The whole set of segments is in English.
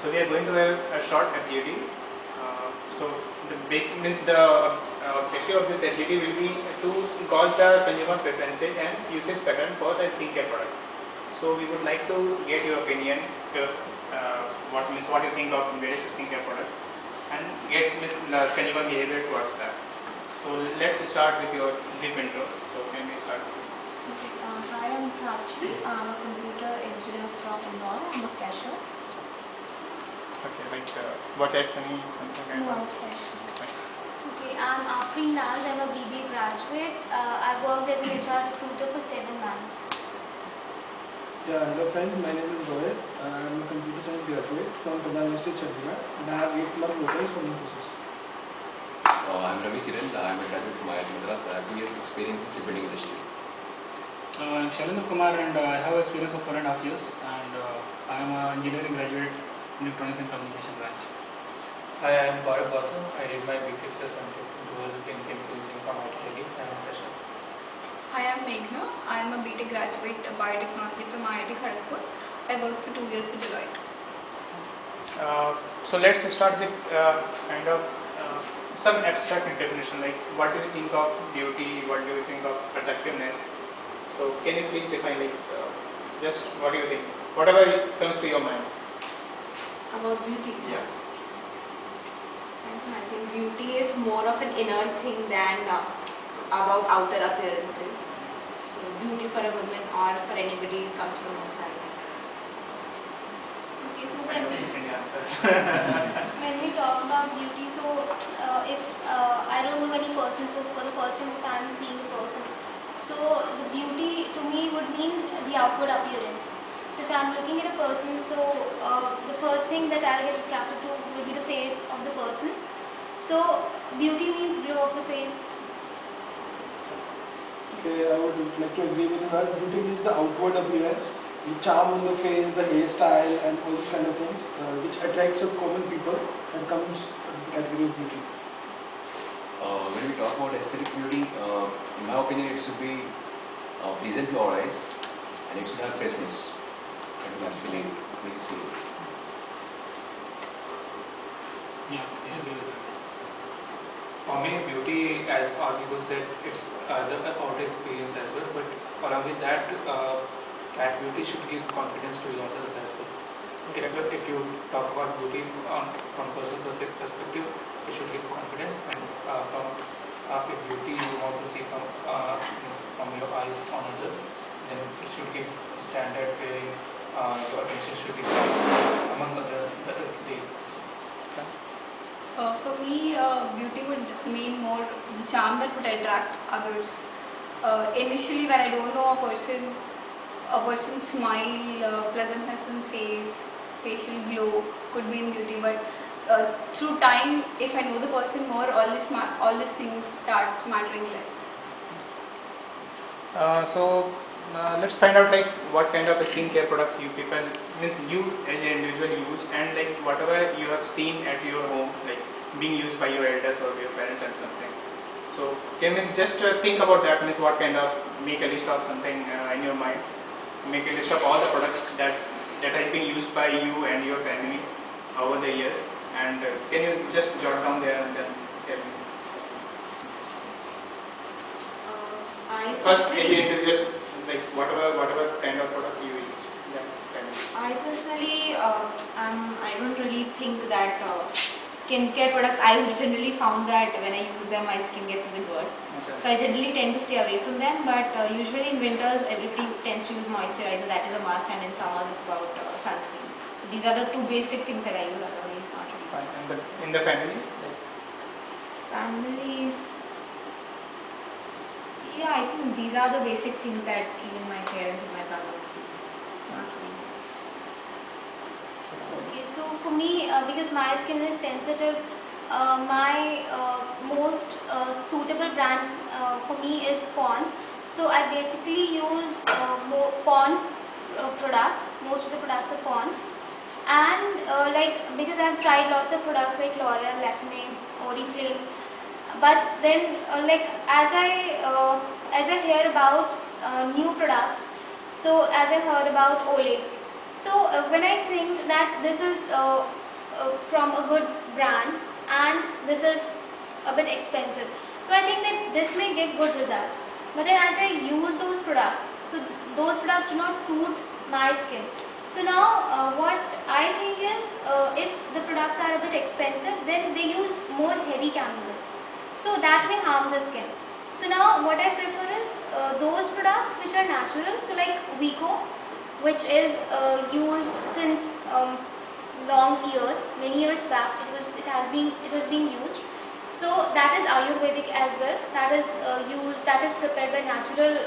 So we are going to have a short FGD. So the basic means the objective of this FGD will be to gauge the consumer preferences and usage pattern for the skincare products. So we would like to get your opinion, what you think of various skincare products, and get the consumer behavior towards that. So let's start with your brief intro. So can we start? Okay. Hi, I'm Prachi. I'm a computer engineer from Indore. I'm a fresher. Okay, like what else? Something like No, that? I'm a fresher. Okay, I'm Afreen Naz. I'm a BBA graduate. I worked as an HR recruiter for 7 months. Yeah, hello friend, my name is Rohit. I'm a computer science graduate from Pradhan University, Chandigarh, and I have 8 month notice from Infosys. I'm Ravi Kiran. I'm a graduate from IIT Madras. I have 2 years of experience in shipbuilding industry. I'm Shailendra Kumar and I have experience of 4.5 years, and I am an engineering graduate in Electronics and Communication branch. Hi, I am Gaurav Gautam. I did my BTech plus MTech dual in chemical engineering from IIT Delhi. I am a fresher. Hi, I'm Meghna. I am a BTech graduate biotechnology from IIT Kharagpur. I worked for 2 years with Deloitte. So let's start with some abstract definition, like what do you think of beauty, what do you think of attractiveness. So can you please define, like just what do you think, whatever comes to your mind. About beauty. Yeah. I think beauty is more of an inner thing than about outer appearances. So beauty for a woman or for anybody comes from inside. Okay, so Amazing answers. when we talk about beauty, so if I don't know any person, so for the first time if I am seeing a person, so the beauty to me would mean the outward appearance. So if I am looking at a person, so the first thing that I'll get attracted to will be the face of the person. So beauty means glow of the face. Okay, I would like to agree with you that beauty means the outward appearance, the charm on the face, the hairstyle, and all those kind of things, which attracts common people and comes under the category of beauty. When we talk about aesthetics beauty, in my opinion, it should be pleasant to our eyes, and it should have freshness. That will actually make us feel good. Yeah, I agree with that. For me, beauty, as Arvigo said, it's the outer experience as well. But along with that, that beauty should give confidence to yourself as well. If you talk about beauty from personal perspective, it should give confidence, and from if beauty you want to see from your eyes on others, then it should give standard wherein your attention should be among others the days. For me, beauty would mean more the charm that would attract others. Initially, when I don't know a person's smile, pleasantness in face, facial glow could be in beauty. But through time, if I know the person more, all these things start mattering less. So let's find out like what kind of skincare products you people, means you as an individual use, and like whatever you have seen at your home, like being used by your elders or your parents and something. So can you just think about that, means what kind of, make a list of something in your mind, make a list of all the products that has been used by you and your family over the years, and can you just jot down there and then tell me. I First, as personally, an individual, it's like whatever kind of products you use. I personally, I don't really think that skincare products. I generally found that when I use them, my skin gets even worse. Okay. So I generally tend to stay away from them. But usually in winters, everybody tends to use moisturizer. That is a must, and in summers, it's about sunscreen. These are the two basic things that I use. Otherwise, not really. Fine. And in the family? Family. Yeah, I think these are the basic things that even my parents and my brother would use. Not really much. Okay, so for me, because my skin is sensitive, my most suitable brand for me is Pond's. So I basically use more Pond's products. Most of the products are Pond's, and because I've tried lots of products like L'Oreal, Lakme, Oriflame, but then as I hear about new products, so as I heard about Olay. So when I think that this is from a good brand and this is a bit expensive, so I think that this may give good results. But then as I use those products, so those products do not suit my skin. So now what I think is if the products are a bit expensive, then they use more heavy chemicals. So that may harm the skin. So now what I prefer is those products which are natural, so like Vico, which is used since long years, many years back. It has been used. So that is Ayurvedic as well. That is that is prepared by natural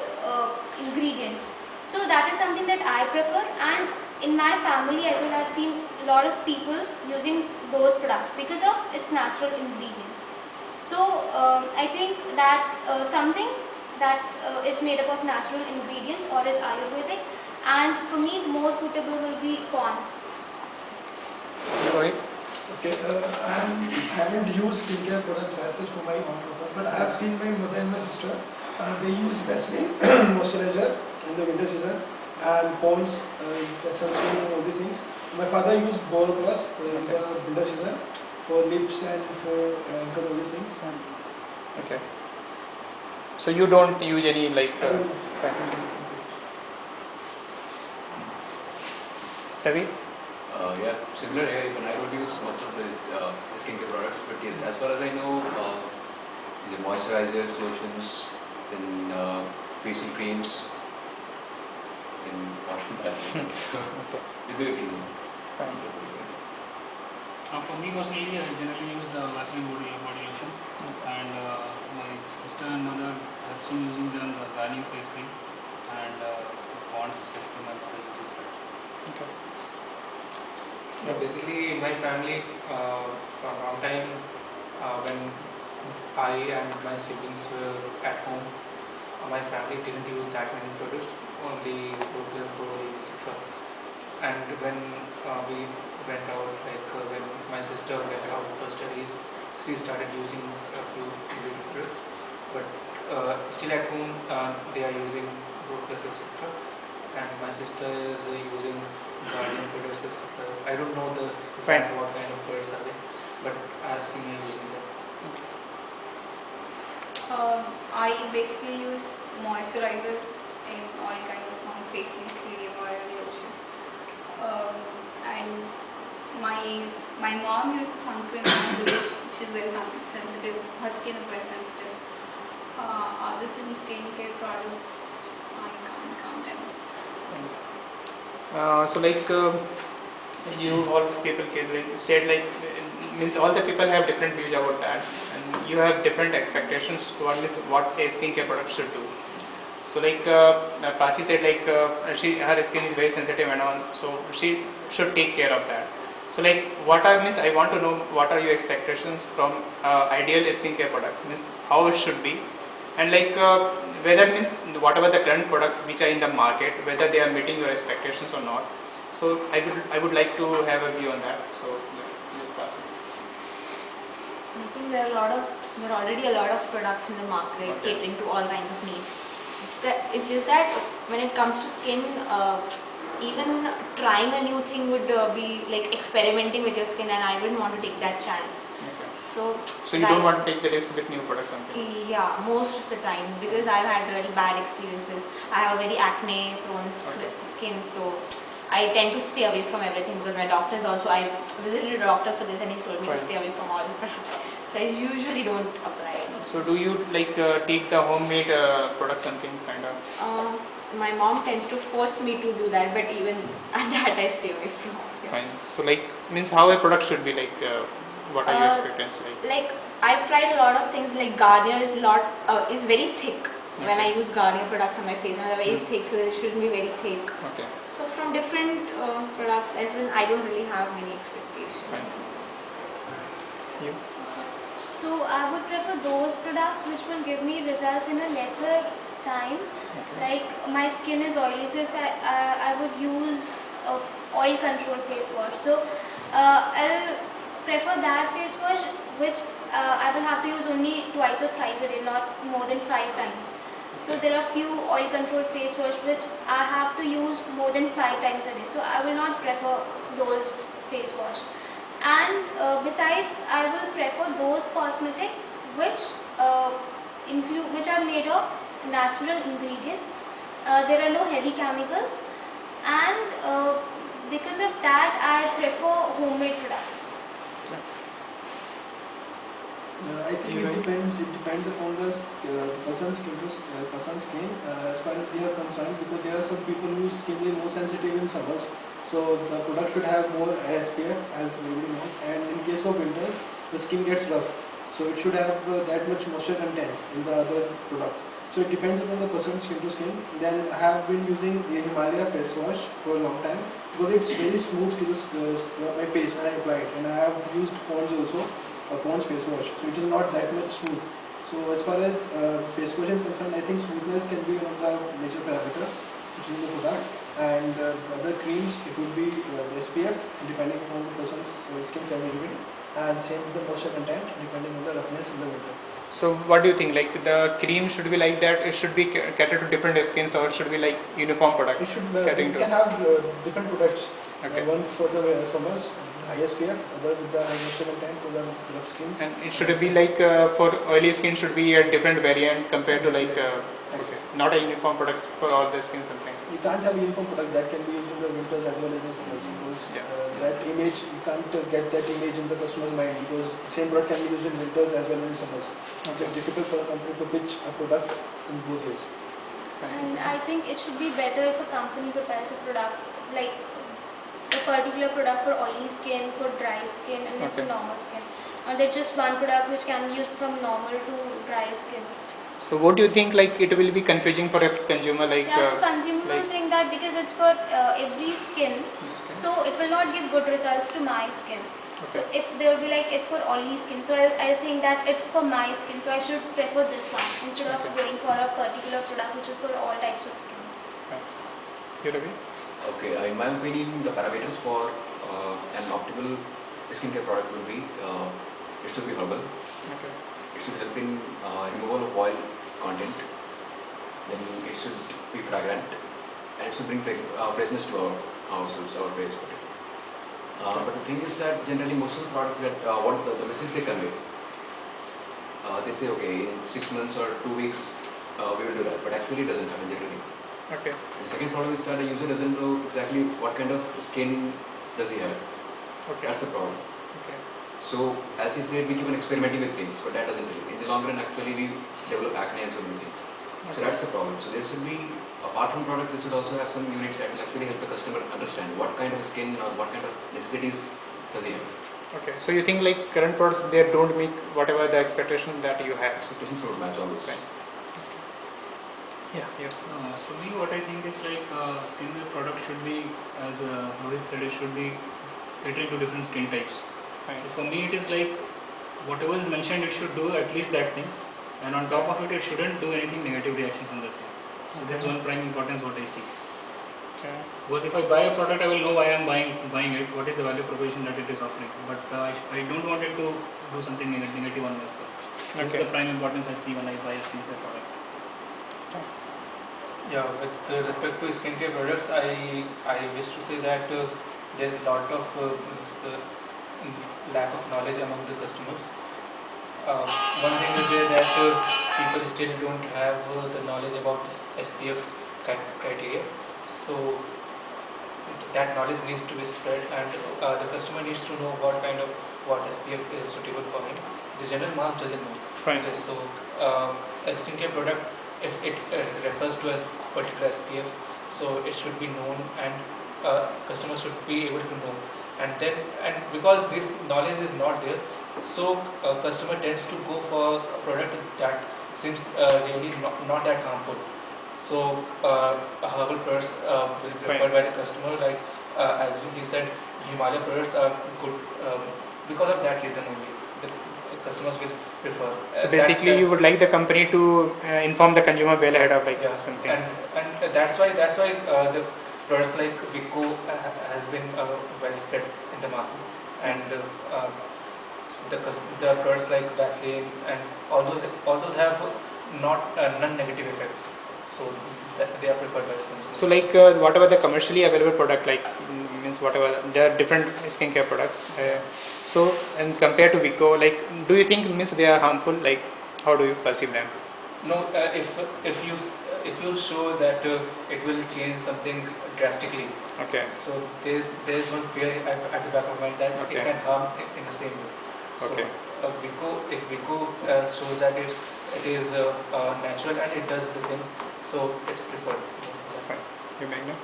ingredients. So that is something that I prefer, and in my family as well, I've seen a lot of people using those products because of its natural ingredients. So I think that something that is made up of natural ingredients or is Ayurvedic, and for me the more suitable will be Pond's. Right. Okay, I haven't used skincare products as such for my own purpose, but I have seen my mother and my sister. They use Vaseline moisturizer in the winter season and Pond's sunscreen and all these things. My father used Bore Plus in the winter season for lips and for ankle, all these things. Okay. So you don't use any like heavy? Yeah, similar here. Even I don't use much of this skincare products, but yes, as far as I know, these are moisturizers, lotions, then facial creams, then cotton pads. So, maybe if you know. Fine. For me personally, I generally use the Vaseline body lotion, and my sister and mother have seen using them the Garnier face cream, and Pond's face cream. My mother uses that. Okay. Yeah, basically, in my family, for a long time, when I and my siblings were at home, my family didn't use that many products, only Plus, etc. And when we went out, like when my sister went out for studies, she started using a few beauty products, but still at home they are using Plus, etc. And my sister is using Guardian products, etc. I don't know the exact what kind of products are they, but I have seen her using them. I basically use moisturizer in all kinds of forms, facial cream or lotion. And my mom uses sunscreen because she's very sensitive. Her skin is very sensitive. Others in skincare products, I can't count them. So like you all people said like means all the people have different views about that, and you have different expectations toward this what a skincare product should do. So like Prachi said like her skin is very sensitive and all, so she should take care of that. So like what I means I want to know what are your expectations from ideal skincare product, means how it should be, and like whether means whatever the current products which are in the market, whether they are meeting your expectations or not. So I would like to have a view on that. So this Prachi. I think there are already a lot of products in the market catering to all kinds of needs. It's just that when it comes to skin, even trying a new thing would be like experimenting with your skin, and I wouldn't want to take that chance. Okay. So you don't want to take the risk with new products, something? Yeah, most of the time, because I've had very bad experiences. I have a very acne prone skin, so I tend to stay away from everything because my doctor is also, I visited a doctor for this and he's told me to stay away from all the products. So I usually don't apply. So do you like take the homemade products, something kind of? My mom tends to force me to do that, but even at that I stay away from. Yeah. Fine. So like means how a product should be like. What are your expectations like? Like I've tried a lot of things. Like Garnier is very thick. Okay. When I use Garnier products on my face, and they're very thick, so they shouldn't be very thick. Okay. So from different products, as in I don't really have many expectations. Fine. You? So I would prefer those products which will give me results in a lesser time. Okay. Like my skin is oily, so if I would use oil control face wash. So I'll prefer that face wash which I will have to use only twice or thrice a day, not more than 5 times. So there are few oil control face wash which I have to use more than 5 times a day. So I will not prefer those face wash. And besides, I will prefer those cosmetics which which are made of natural ingredients. There are no heavy chemicals, and because of that I prefer homemade products. I think it depends. It depends upon the person's skin. Person's skin. As far as we are concerned, because there are some people whose skin is more sensitive in summers, so the product should have more SPF, as everybody knows. And in case of winters, the skin gets rough, so it should have that much moisture content in the other product. So it depends upon the person's skin to skin. Then I have been using the Himalaya face wash for a long time because it's very smooth to my face when I apply it, and I have used Pond's also. Pond's face wash, so it is not that much smooth. So as far as this face wash is concerned, I think smoothness can be one of the major parameter which is in the product, and the other creams, it would be the SPF depending upon the person's skin sensitivity, and same with the moisture content depending on the roughness in the winter. So what do you think, like the cream should be like that, it should be catered to different skins, or should be like uniform product? It should catering you to can have different products. Okay. One for the summers, high SPF, other with the high moisture content for the rough skins. And it should be like for oily skin should be a different variant compared to like okay, not a uniform product for all the skin something. You can't have a uniform product that can be used in the winters as well as the summers, because that image, you can't get that image in the customer's mind, because the same product can be used in winters as well as in summers. It's difficult for a company to pitch a product in both ways. And I think it should be better if a company prepares a product like a particular product for oily skin, for dry skin, and then for normal skin. Or there's just one product which can be used from normal to dry skin. So what do you think, like it will be confusing for a consumer, like Yeah, so consumer will think that because it's for every skin, so it will not give good results to my skin. So if they will be like it's for oily skin, so I think that it's for my skin, so I should prefer this one instead of going for a particular product which is for all types of skins. You agree? Okay, in my opinion, the parameters for an optimal skincare product will be it should be herbal. Okay. It should help in removal of oil content. Then it should be fragrant, and it should bring freshness to our households, our face. But the thing is that generally most of the products that what the message they convey, they say okay, in 6 months or 2 weeks we will do that, but actually it doesn't happen generally. Okay. And the second problem is that the user doesn't know exactly what kind of skin does he have. Okay. That's the problem. Okay. So as he said, we keep on experimenting with things, but that doesn't help. In the long run, actually we develop acne and so many things. So that's the problem. So there should be, apart from products, there should also have some units that will actually help the customer understand what kind of skin or what kind of necessities does he have. Okay. So you think like current products, they don't meet whatever the expectation that you have. Expectations don't match all those. Right. Yeah. So me, what I think is like skincare product should be, as Rohit said, it should be catering to different skin types. Right. So for me, it is like whatever is mentioned, it should do at least that thing, and on top of it, it shouldn't do anything negative reactions on the skin. So this is one prime importance what I see. Okay. Because if I buy a product, I will know why I am buying it, what is the value proposition that it is offering. But I don't want it to do something negative on my skin. This is the prime importance I see when I buy a skincare product. Yeah, with respect to skincare products, I wish to say that there's a lot of lack of knowledge among the customers. One thing is there that people still don't have the knowledge about SPF criteria. So that knowledge needs to be spread, and the customer needs to know what SPF is suitable for him. The general mass doesn't know. Fine. Okay, so a skincare product, if it refers to a particular SPF, so it should be known, and customers should be able to know. And because this knowledge is not there, so customer tends to go for a product that seems really not that harmful. So herbal products will be preferred by the customer. Like as he said, Himalaya products are good because of that reason only. The customers will prefer. So basically, you would like the company to inform the consumer well ahead of something. And that's why the products like Vicco has been well spread in the market, and the products like Vaseline and all those have not non-negative effects. So they are preferred by the consumers. So like whatever the commercially available product, like means whatever there are different skincare products. So and compared to Vicco, like do you think means they are harmful? Like how do you perceive them? No, if you show that it will change something drastically, Okay. so there's one fear at the back of my mind that Okay. it can harm in the same way. So Okay. If Vicco shows that it is natural and it does the things, so it's preferred. Fine. You may know.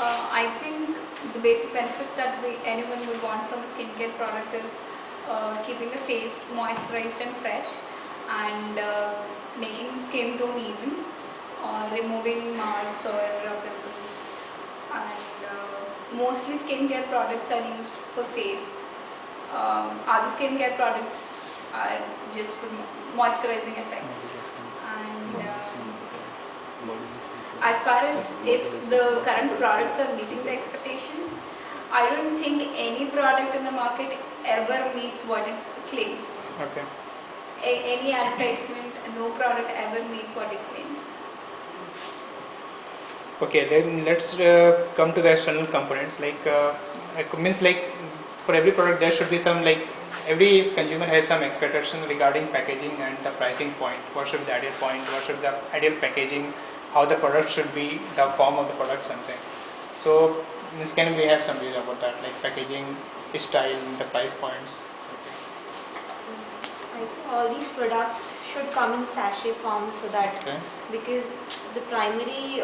I think the basic benefits that anyone would want from a skincare product is keeping the face moisturized and fresh, and making skin tone even, removing marks or pimples, and mostly skincare products are used for face. Other skincare products are just for moisturizing effect. And as far as if the current products are meeting the expectations, I don't think any product in the market ever meets what it claims. Okay. Any advertisement, no product ever meets what it claims. Okay, then let's come to the external components. Like it means like for every product there should be some, like every consumer has some expectation regarding packaging and the pricing point. What should be the ideal point? What should be the ideal packaging? How the product should be, the form of the product, something. So means can we have some views about that, like packaging, style, the price points? Something. I think all these products should come in sachet form, so that Okay. because the primary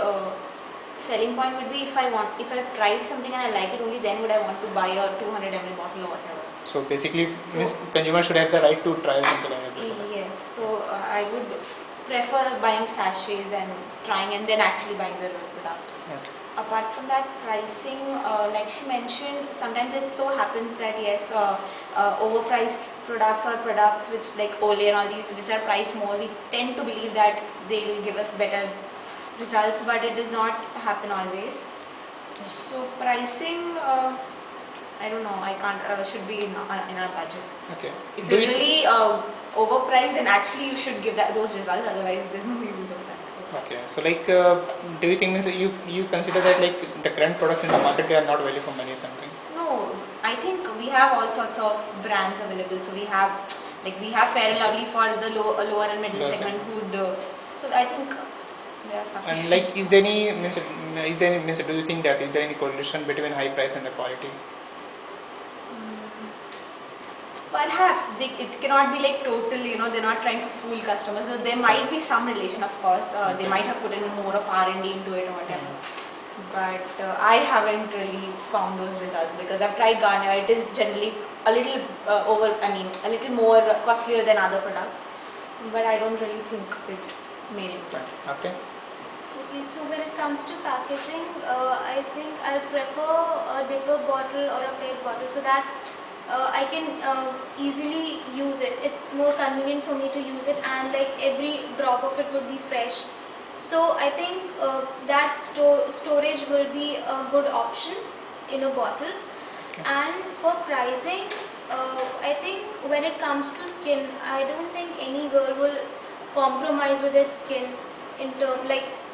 selling point would be if I've tried something and I like it, only then would I want to buy a 200 ml bottle or whatever. So basically, So- means consumer should have the right to try something like that. Yes, so I would prefer buying sachets and trying and then actually buying the real product. Okay. Apart from that, pricing, like she mentioned, sometimes it so happens that yes, overpriced products or products which like Olay and all these which are priced more, we tend to believe that they will give us better results, but it does not happen always. So pricing, I don't know, I can't, should be in our budget. Okay. If Do you you- really overprice, then actually you should give those results, otherwise there's no use of that. Okay, so like, do you think means you consider that like the current products in the market, they are not value for money or something? No, I think we have all sorts of brands available. So we have Fair and Lovely for the lower and middle Lower segment who'd. So I think they are sufficient. And like, is there any means do you think that is there any correlation between high price and the quality? Perhaps it cannot be like totally, they're not trying to fool customers. So there might be some relation, of course. They Okay. might have put in more of R&D into it or whatever. But I haven't really found those results because I've tried Garnier. It is generally a little a little more costlier than other products. But I don't really think it made it. Okay. Okay, so when it comes to packaging, I think I'll prefer a dipper bottle or a PET bottle so that I can easily use it. It's more convenient for me to use it, and like every drop of it would be fresh. So I think that storage will be a good option in a bottle. And for pricing, I think when it comes to skin, I don't think any girl will compromise with its skin in term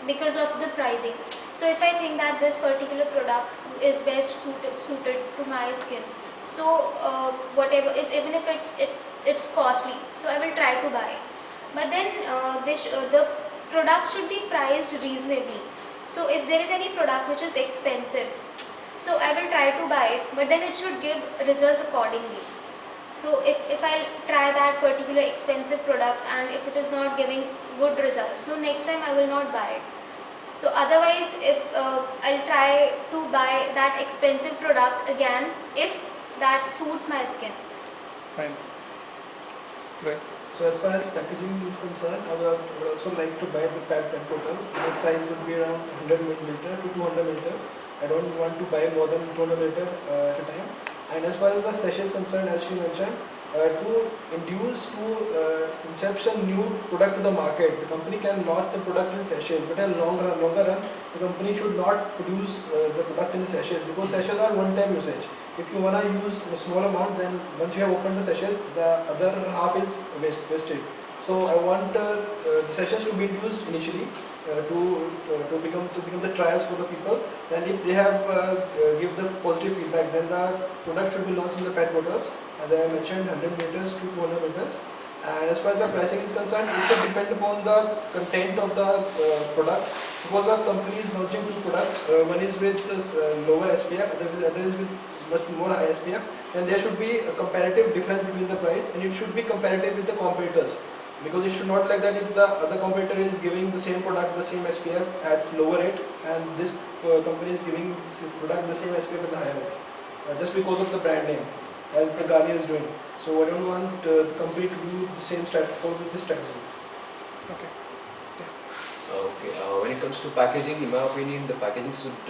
because of the pricing. So if I think that this particular product is best suited to my skin, so whatever, even if it's costly, so I will try to buy it. But then the product should be priced reasonably. So if there is any product which is expensive, so I will try to buy it, but then it should give results accordingly. So if I try that particular expensive product and if it is not giving good results, so next time I will not buy it. So otherwise, if I'll try to buy that expensive product again if that suits my skin. Fine. Right. So as far as packaging is concerned, I would also like to buy the PET bottle. The size would be around 100 milliliter to 200 milliliter. I don't want to buy more than 200 milliliter at a time. And as far as the sachet is concerned, as she mentioned, to inception new product to the market, the company can launch the product in sachets, but in longer run, the company should not produce the product in the sachets, because sachets are one-time usage. If you want to use a small amount, then once you have opened the sachet, the other half is wasted. So I want the sessions to be used initially to become the trials for the people. And if they have give the positive feedback, then the product should be launched in the PET bottles. As I mentioned, 100 meters to 200 meters. And as far as the pricing is concerned, it should depend upon the content of the product. Suppose a company is launching two products, one is with lower SPF, other is with much more high SPF, then there should be a comparative difference between the price, and it should be comparative with the competitors. Because it should not like that if the other competitor is giving the same product, the same SPF at lower rate, and this company is giving this product the same SPF at the higher rate, just because of the brand name, as the Garnier is doing. So I don't want the company to do the same strategy for this strategy. Okay. When it comes to packaging, in my opinion, the packaging should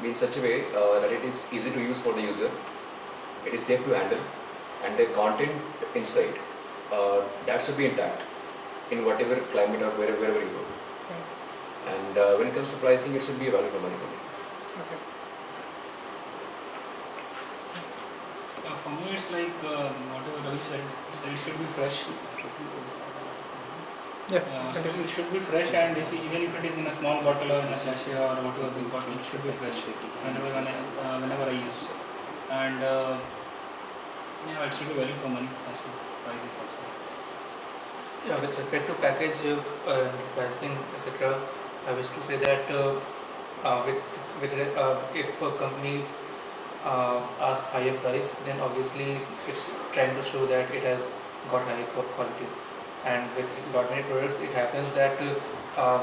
be in such a way that it is easy to use for the user, it is safe to handle, and the content inside that should be intact in whatever climate or wherever you go. And when it comes to pricing, it should be a value for money only. Okay. For me, it's like whatever Ravi said, so it should be fresh. Yeah. So it should be fresh, and even if it is in a small bottle or in a sachet or whatever big bottle, it should be fresh whenever I use. And yeah, it should be value for money as well. Price is also. Yeah, with respect to package pricing, etc., I wish to say that if a company asks higher price, then obviously it's trying to show that it has got high quality. And with lot many products, it happens that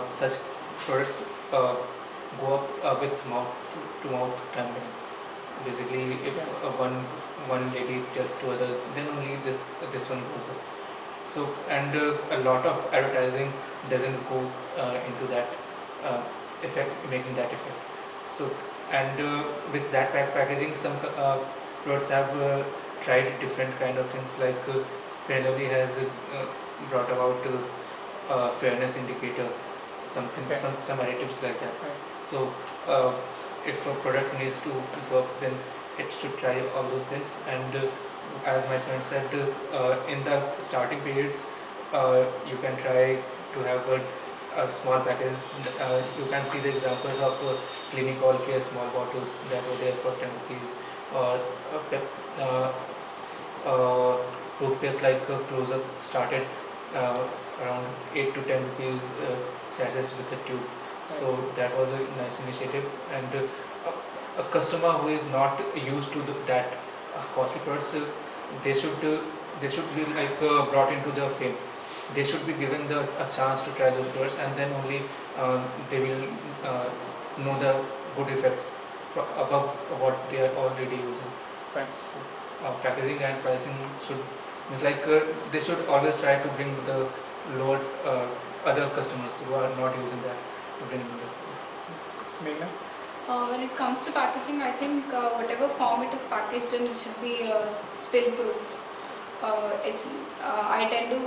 such products go up with mouth-to-mouth campaign. Basically, if one lady tells to other, then only this one goes up. So, and a lot of advertising doesn't go into that effect, making that effect. So, and with that packaging, some products have tried different kind of things, like Fair & Lovely has brought about fairness indicator, something, Okay. some additives like that. Right. So, if a product needs to work, then it should try all those things. And as my friend said, in the starting periods, you can try to have a small package. You can see the examples of Clinic All Care small bottles that were there for 10 rupees, or toothpaste like Close-Up started around 8 to 10 rupees sachets with a tube. So that was a nice initiative, and a customer who is not used to that costly products, they should be like brought into the frame. They should be given a chance to try those products, and then only they will know the good effects above what they are already using. Right. So, packaging and pricing should, it's like they should always try to bring the lower other customers who are not using that to bring them. Meghna? When it comes to packaging, I think whatever form it is packaged in, it should be spill proof. I tend to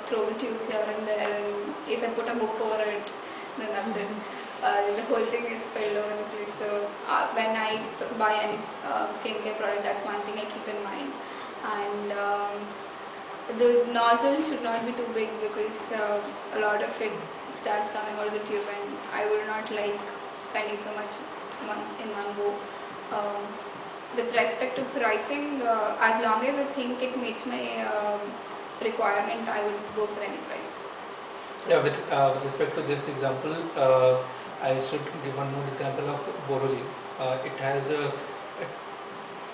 throw the tube here and there, and if I put a book over it, then that's it. The whole thing is spilled over the place. So when I buy any skincare product, that's one thing I keep in mind. And the nozzle should not be too big, because a lot of it starts coming out of the tube, and I would not like spending so much in one go. With respect to pricing, as long as I think it meets my requirement, I would go for any price. Yeah, with respect to this example, I should give one more example of Boroli. It has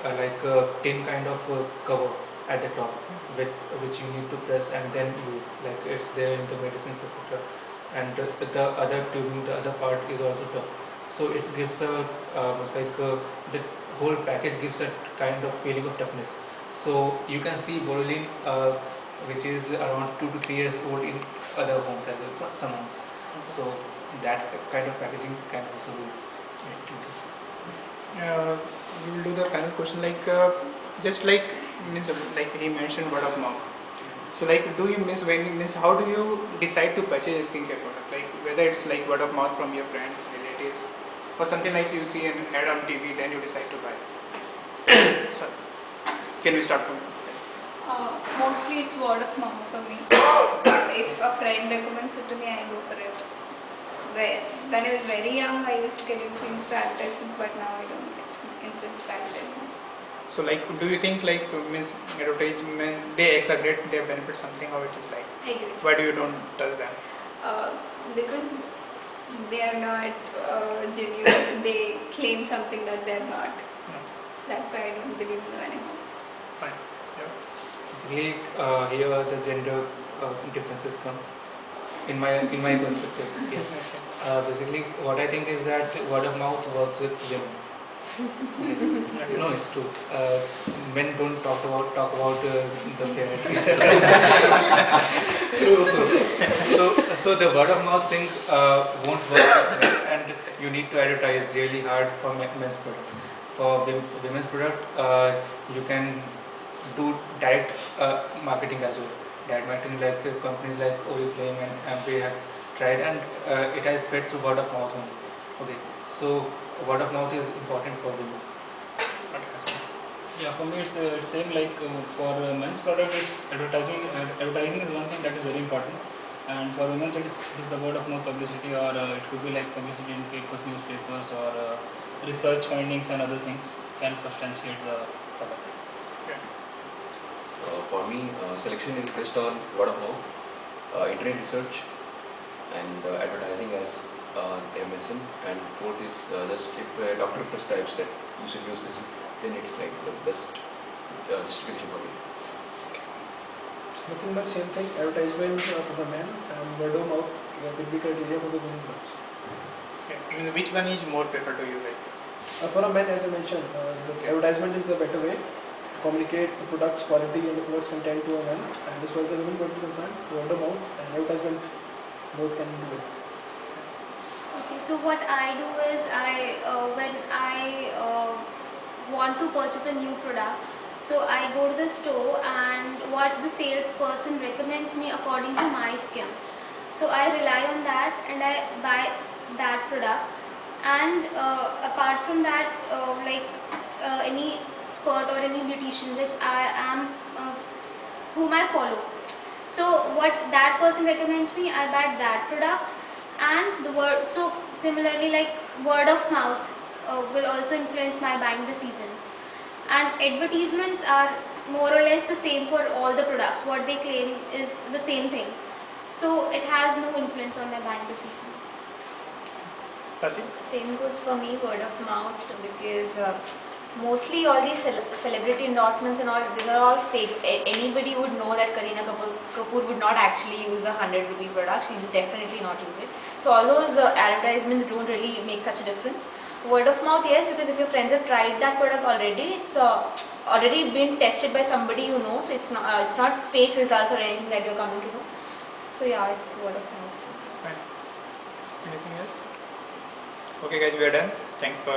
like a tin kind of cover at the top, which you need to press and then use. Like it's there in the medicines, etc. And the other tubing, the other part is also tough. So it gives it's like the whole package gives a kind of feeling of toughness. So you can see Borolin, which is around 2 to 3 years old in other homes as well, some homes. So that kind of packaging can also be made. We will do the final question, like just like he mentioned word of mouth. So like, do you how do you decide to purchase a skincare product? Like whether it's like word of mouth from your friends, relatives, or something like you see an ad on TV, then you decide to buy. So can we start from? Mostly it's word of mouth for me. If a friend recommends it to me, I go for it. When I was very young, I used to get influenced by advertisements, but now I don't get influenced by advertisements. So like, do you think like means advertisement they exaggerate their benefits something, how it is like? I agree. Why do you don't touch them? Because they are not genuine. They claim something that they are not. No. So that's why I don't believe in them anymore. Fine. Yeah. Basically, here the gender differences come. In my perspective, yeah. Okay. Basically, what I think is that word of mouth works with women. No, it's true. Men don't talk about the fairness. So the word of mouth thing won't work with men, and you need to advertise really hard for men's product. For women's product, you can do direct marketing as well. Direct marketing, like companies like Oriflame and Amway have tried, and it has spread through word of mouth only. Okay, so word of mouth is important for women. Yeah, for me it's same like for men's product is advertising. Advertising is one thing that is very important, and for women's it is the word of mouth publicity, or it could be like publicity in papers, newspapers, or research findings and other things can substantiate the product. For me, selection is based on word of mouth, internet research, and advertising, as they mentioned. And fourth is just if a doctor prescribes that you should use this, then it's like the best justification for me. Nothing much, same thing. Advertisement for the men and word of mouth will be criteria for the women products. Okay. I mean, which one is more preferred to you? Like? For a man, as I mentioned, the advertisement is the better way to communicate the product's quality and the product's content to a man. And as far as the women product is concerned, word of mouth and advertisement both can do it. Okay, so what I do is when I want to purchase a new product, so I go to the store and what the salesperson recommends me according to my skin. So I rely on that and I buy that product. And apart from that, any expert or any beautician which I am, whom I follow. So what that person recommends me, I buy that product. And the word, so similarly like word of mouth will also influence my buying decision. And advertisements are more or less the same for all the products. What they claim is the same thing. So it has no influence on my buying decision. Prachi? Same goes for me, word of mouth, because mostly all these celebrity endorsements and all, these are all fake. Anybody would know that Kareena Kapoor would not actually use a 100 rupee product. She will definitely not use it. So all those advertisements don't really make such a difference. Word of mouth, yes, because if your friends have tried that product already, it's already been tested by somebody you know. So it's not fake results or anything that you're coming to know. So yeah, it's word of mouth. Fine. Anything else? Okay guys, we are done. Thanks for